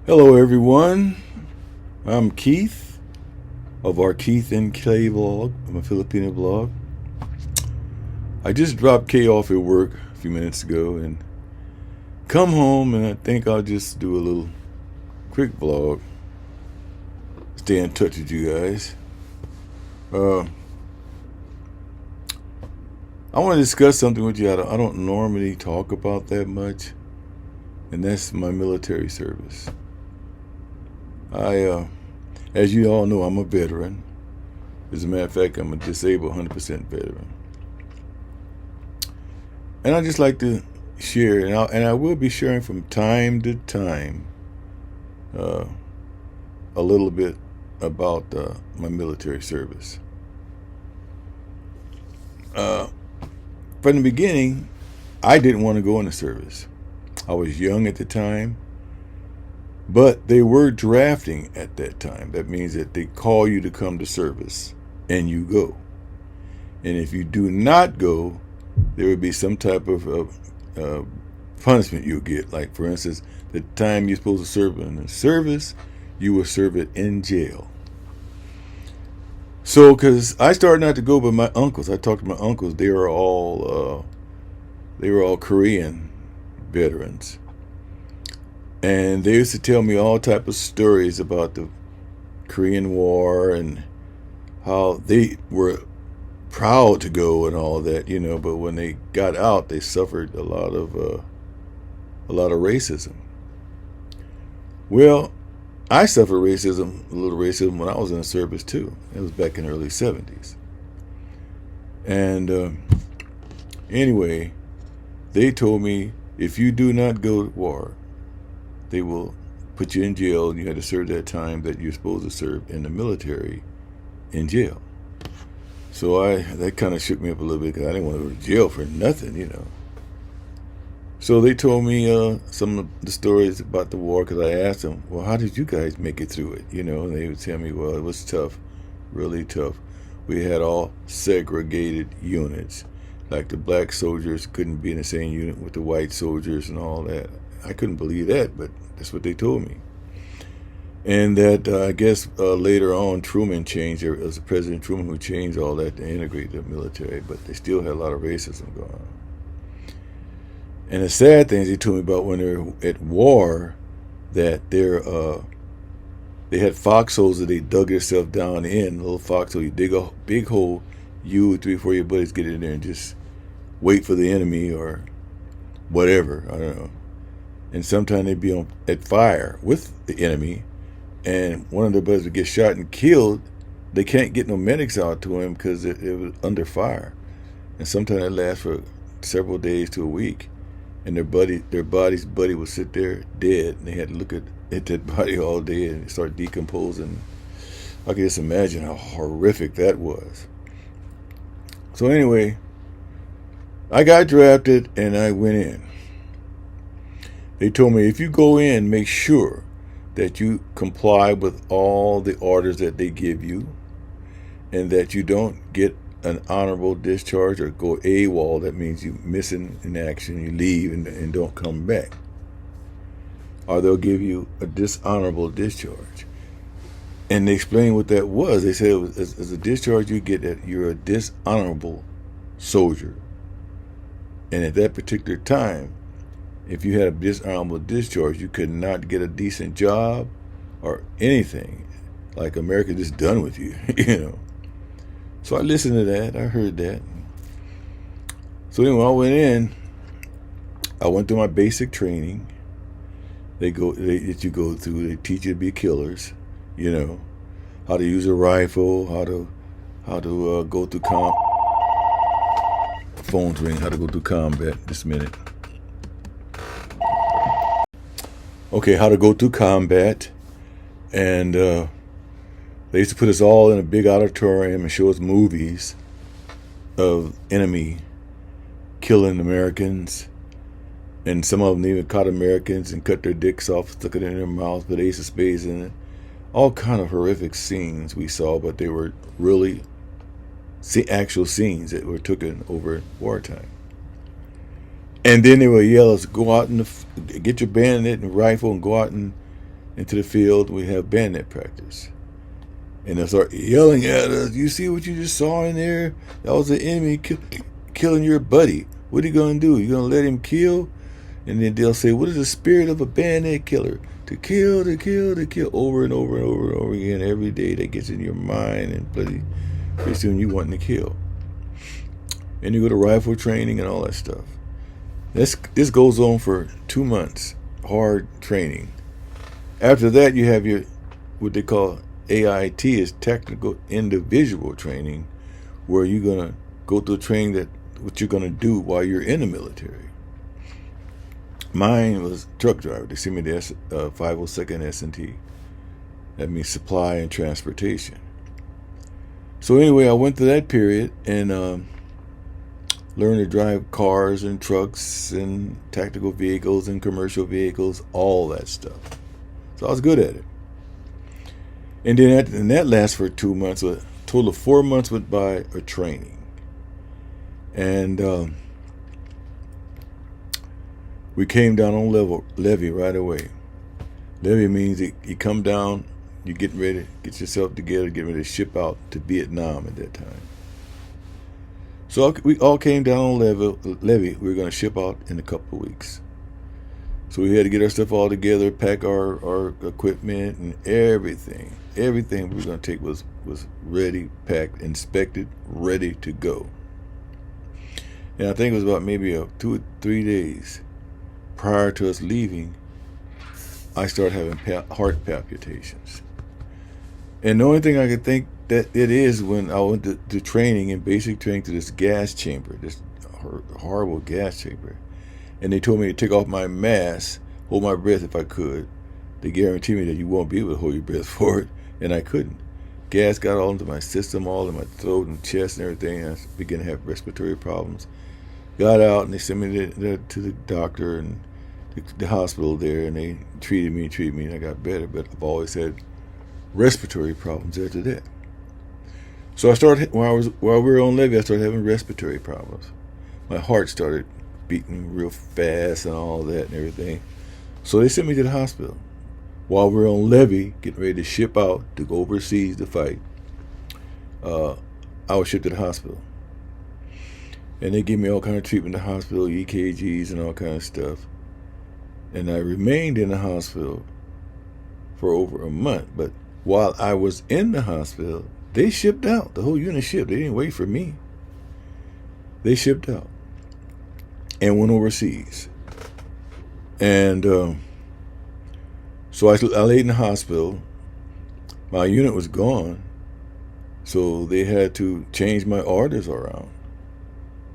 Hello, everyone. I'm Keith of our Keith and K blog. I'm a Filipino blog. I just dropped K off at work a few minutes ago and come home, and I think I'll just do a little quick vlog. Stay in touch with you guys. I want to discuss something with you I don't normally talk about that much, and that's my military service. As you all know, I'm a veteran. As a matter of fact, I'm a disabled 100% veteran. And I just like to share, and I will be sharing from time to time a little bit about my military service. From the beginning, I didn't want to go in the service. I was young at the time. But they were drafting at that time. That means that they call you to come to service and you go. And if you do not go, there would be some type of punishment you'll get. Like, for instance, the time you're supposed to serve in the service, you will serve it in jail. So, because I started not to go, but my uncles, I talked to my uncles, they were all Korean veterans. And they used to tell me all type of stories about the Korean War and how they were proud to go and all that, but when they got out, they suffered a lot of racism. Well, I suffered a little racism when I was in the service too. It was back in the early 70s. And anyway, they told me, if you do not go to war, they will put you in jail, and you had to serve that time that you're supposed to serve in the military in jail. So that kind of shook me up a little bit, because I didn't want to go to jail for nothing. So they told me some of the stories about the war, because I asked them, well, how did you guys make it through it? And they would tell me, well, it was tough, really tough. We had all segregated units. Like, the black soldiers couldn't be in the same unit with the white soldiers and all that. I couldn't believe that, but that's what they told me. And that I guess later on Truman changed. It was President Truman who changed all that to integrate the military, but they still had a lot of racism going on. And the sad things they told me about when they were at war, that they had foxholes that they dug themselves down in, a little foxhole. You dig a big hole, you 3 or 4 of your buddies get in there and just wait for the enemy or whatever, I don't know. And sometimes they'd be at fire with the enemy, and one of their buddies would get shot and killed. They can't get no medics out to him because it was under fire. And sometimes it lasts for several days to a week. And their body's buddy would sit there dead, and they had to look at that body all day and start decomposing. I can just imagine how horrific that was. So anyway, I got drafted and I went in. They told me, if you go in, make sure that you comply with all the orders that they give you, and that you don't get an honorable discharge or go AWOL. That means you missing in action, you leave and don't come back. Or they'll give you a dishonorable discharge. And they explained what that was. They said it was, as a discharge you get, that you're a dishonorable soldier. And at that particular time, if you had a dishonorable discharge, you could not get a decent job or anything. Like, America just done with you, So I listened to that. I heard that. So anyway, I went in. I went through my basic training. That you go through. They teach you to be killers. How to use a rifle, how to go through phones ring. How to go through combat. Just a minute. Okay, how to go through combat. And they used to put us all in a big auditorium and show us movies of enemy killing Americans. And some of them even caught Americans and cut their dicks off, stuck it in their mouths, put ace of spades in it. All kind of horrific scenes we saw, but they were really actual scenes that were taken over wartime. And then they would yell us, go out and get your bayonet and rifle and go out and into the field. We have bayonet practice. And they'll start yelling at us. You see what you just saw in there? That was the enemy killing your buddy. What are you going to do? You going to let him kill? And then they'll say, what is the spirit of a bayonet killer? To kill, to kill, to kill, over and over and over and over again every day. That gets in your mind, and pretty soon you wanting to kill. And you go to rifle training and all that stuff. This goes on for 2 months, hard training. After that, you have your, what they call AIT, is technical individual training, where you're going to go through training that what you're going to do while you're in the military. Mine was truck driver. They sent me the 502nd S&T. That means supply and transportation. So anyway, I went through that period and learned to drive cars and trucks and tactical vehicles and commercial vehicles, all that stuff. So I was good at it. And then that lasts for 2 months. A total of 4 months went by of training. And we came down on levee right away. Levee means you come down, you get ready, get yourself together, get ready to ship out to Vietnam at that time. So we all came down on levee. We were going to ship out in a couple of weeks. So we had to get our stuff all together, pack our equipment and everything. Everything we were going to take was ready, packed, inspected, ready to go. And I think it was about maybe 2 or 3 days prior to us leaving, I started having heart palpitations. And the only thing I could think that it is, when I went to training, in basic training, to this gas chamber, this horrible gas chamber. And they told me to take off my mask, hold my breath if I could. They guaranteed me that you won't be able to hold your breath for it. And I couldn't. Gas got all into my system, all in my throat and chest and everything. And I began to have respiratory problems. Got out and they sent me to the doctor and the hospital there, and they treated me, and I got better. But I've always had respiratory problems after that. So I started, while we were on levee, I started having respiratory problems. My heart started beating real fast and all that and everything. So they sent me to the hospital. While we were on levee, getting ready to ship out to go overseas to fight, I was shipped to the hospital. And they gave me all kind of treatment in the hospital, EKGs and all kind of stuff. And I remained in the hospital for over a month. But while I was in the hospital, they shipped out. The whole unit shipped. They didn't wait for me. They shipped out and went overseas. And so I laid in the hospital. My unit was gone. So they had to change my orders around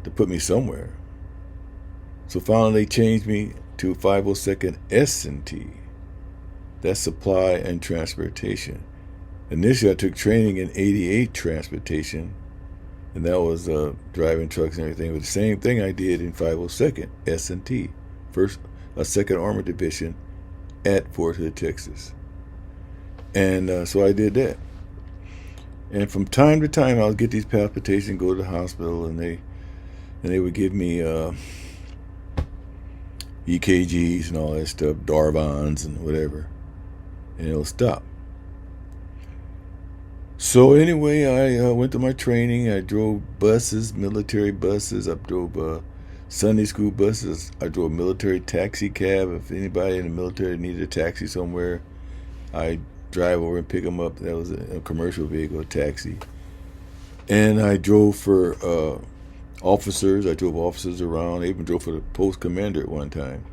to put me somewhere. So finally they changed me to 502nd S&T. That's supply and transportation. Initially I took training in 88 transportation, and that was driving trucks and everything. But the same thing I did in 502nd S&T, 2nd Armored Division at Fort Hood, Texas. And so I did that. And from time to time I would get these palpitations, go to the hospital, and they would give me EKGs and all that stuff, Darvons and whatever, and it'll stop. So anyway, I went to my training. I drove buses, military buses. I drove Sunday school buses. I drove a military taxi cab. If anybody in the military needed a taxi somewhere, I drive over and pick them up. That was a commercial vehicle, a taxi. And I drove for officers. I drove officers around. I even drove for the post commander at one time.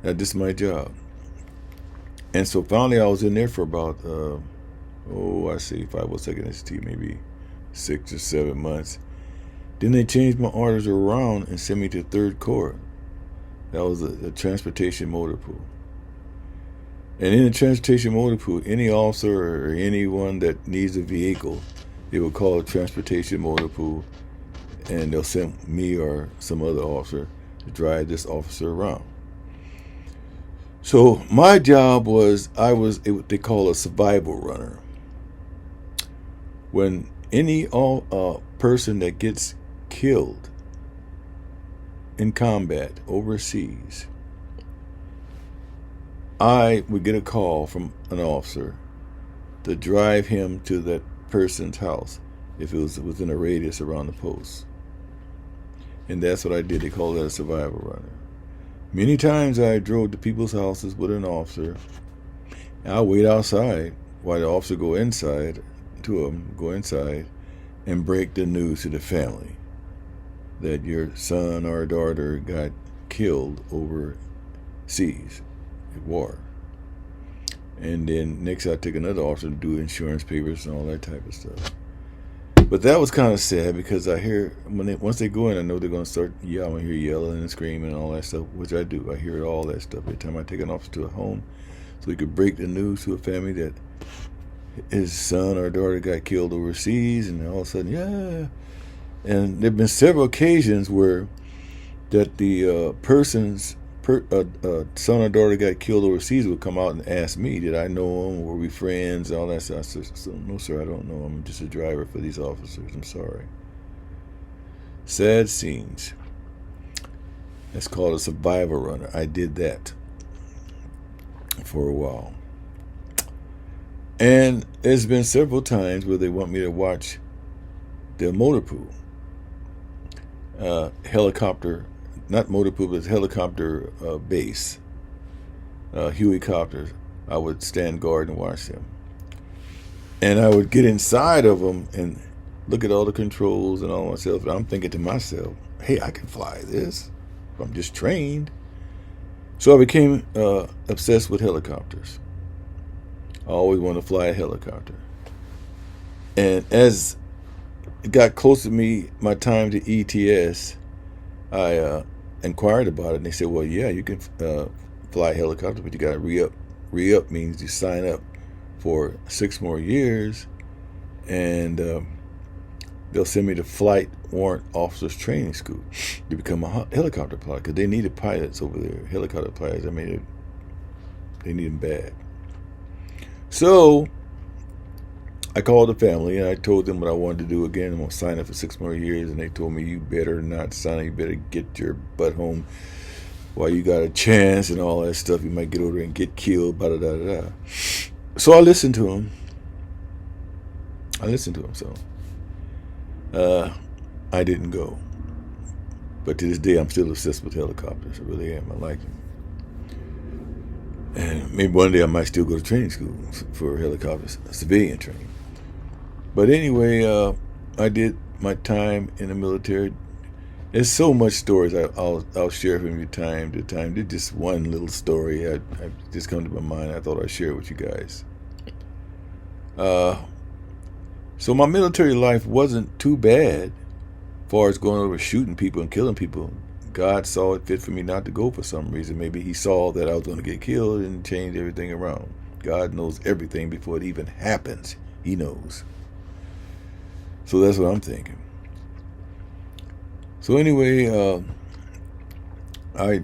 This is my job. And so finally I was in there for about 502nd ST, maybe 6 or 7 months. Then they changed my orders around and sent me to 3rd Corps. That was a transportation motor pool. And in the transportation motor pool, any officer or anyone that needs a vehicle, they will call a transportation motor pool, and they'll send me or some other officer to drive this officer around. So my job was, I was what they call a survival runner. When any person that gets killed in combat overseas, I would get a call from an officer to drive him to that person's house if it was within a radius around the post. And that's what I did. They call that a survival runner. Many times I drove to people's houses with an officer. I'll wait outside while the officer go inside, two of them go inside, and break the news to the family that your son or daughter got killed overseas at war. And then next I take another officer to do insurance papers and all that type of stuff. But that was kind of sad because I hear once they go in, I know they're going to start yelling. I hear yelling and screaming and all that stuff, which I do. I hear all that stuff every time I take an officer to a home, so he could break the news to a family that his son or daughter got killed overseas, and all of a sudden, yeah. And there've been several occasions where that the person's son or daughter got killed overseas would come out and ask me, did I know him? Were we friends? All that stuff. I said, no, sir, I don't know him. I'm just a driver for these officers. I'm sorry. Sad scenes. That's called a survival runner. I did that for a while. And there's been several times where they want me to watch the motor pool. Helicopter, not motor pool, but helicopter base. Huey-copters. I would stand guard and watch them. And I would get inside of them and look at all the controls and all myself. And I'm thinking to myself, hey, I can fly this. I'm just trained. So I became obsessed with helicopters. I always wanted to fly a helicopter. And as it got close to me, my time to ETS, I inquired about it, and they said, well, yeah, you can fly a helicopter, but you got to re-up. Re-up means you sign up for 6 more years, and they'll send me to Flight Warrant Officers Training School to become a helicopter pilot, because they needed pilots over there, helicopter pilots. I mean, they need them bad. So I called the family and I told them what I wanted to do again. I'm going to sign up for 6 more years. And they told me, you better not sign up. You better get your butt home while you got a chance and all that stuff. You might get over there and get killed. Blah, blah, blah, blah. So I listened to them. So I didn't go. But to this day, I'm still obsessed with helicopters. I really am. I like them. And maybe one day I might still go to training school for helicopters, civilian training. But anyway, I did my time in the military. There's so much stories I'll share from you time to time. There's just one little story I just come to my mind. I thought I'd share it with you guys. So my military life wasn't too bad as far as going over shooting people and killing people. God saw it fit for me not to go for some reason. Maybe he saw that I was going to get killed and changed everything around. God knows everything before it even happens. He knows. So that's what I'm thinking. So anyway, I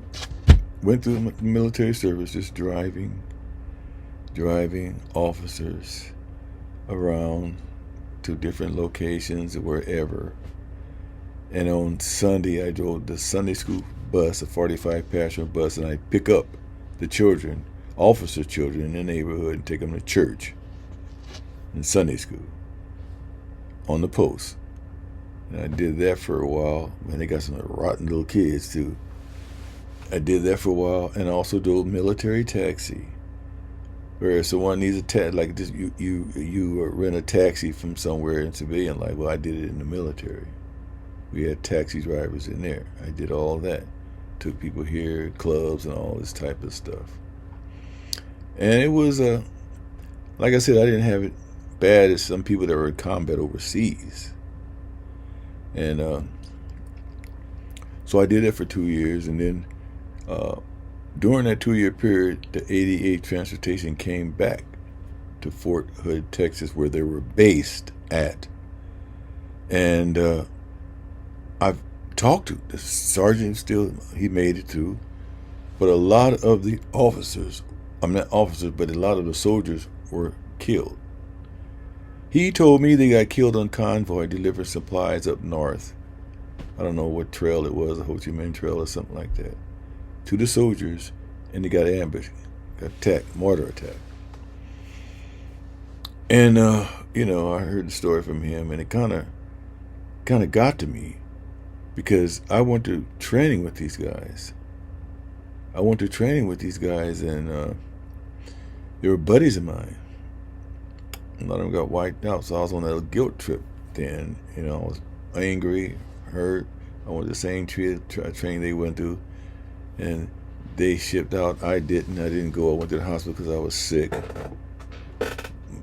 went through the military service, just driving officers around to different locations or wherever. And on Sunday, I drove the Sunday school bus, a 45-passenger bus, and I pick up the children, officer children in the neighborhood, and take them to church in Sunday school on the post. And I did that for a while. Man, they got some rotten little kids, too. I did that for a while, and I also drove military taxi, where someone needs a taxi, like this, you rent a taxi from somewhere in civilian life. Well, I did it in the military. We had taxi drivers in there. I did all that. Took people here, clubs, and all this type of stuff. And it was, like I said, I didn't have it bad as some people that were in combat overseas. And so I did it for 2 years. And then during that 2-year period, the 88th Transportation came back to Fort Hood, Texas, where they were based at. And I've talked to the sergeant still, he made it through. But a lot of the officers, I'm not officers, but a lot of the soldiers were killed. He told me they got killed on convoy delivering supplies up north. I don't know what trail it was, a Ho Chi Minh Trail or something like that, to the soldiers, and they got ambushed. mortar attack. And you know, I heard the story from him, and it kind of got to me, because I went to training with these guys. And they were buddies of mine. A lot of them got wiped out, so I was on a guilt trip then. You know, I was angry, hurt. I went to the same training they went through, and they shipped out. I didn't go. I went to the hospital because I was sick.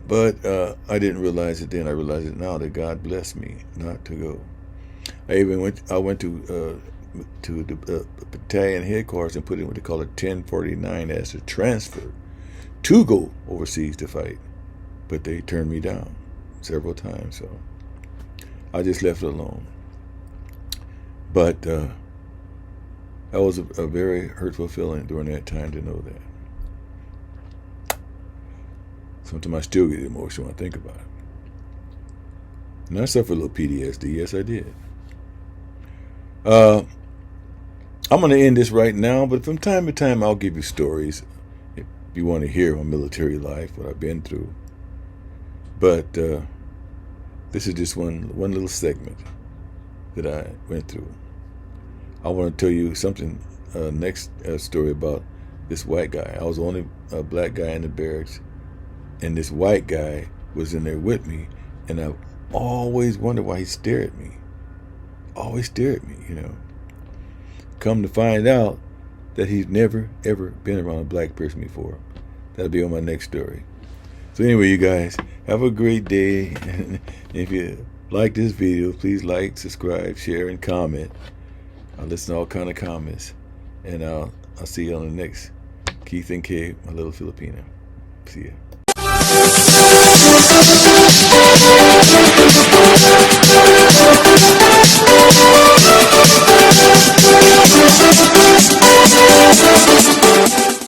But I didn't realize it then. I realize it now that God blessed me not to go. I went to the battalion headquarters and put in what they call a 1049 as a transfer to go overseas to fight. But they turned me down several times, so I just left it alone. But that was a very hurtful feeling during that time to know that. Sometimes I still get emotional when I think about it. And I suffered a little PTSD. Yes, I did. I'm going to end this right now, but from time to time I'll give you stories if you want to hear my military life, what I've been through. But this is just one little segment that I went through. I want to tell you something, next story about this white guy. I was the only black guy in the barracks, and this white guy was in there with me, and I always wondered why he stared at me. Always stared at me, you know. Come to find out that he's never, ever been around a black person before. That'll be on my next story. So anyway, you guys, have a great day. And if you like this video, please like, subscribe, share, and comment. I listen to all kind of comments. And I'll see you on the next Keith and Kay, my little Filipino. See ya.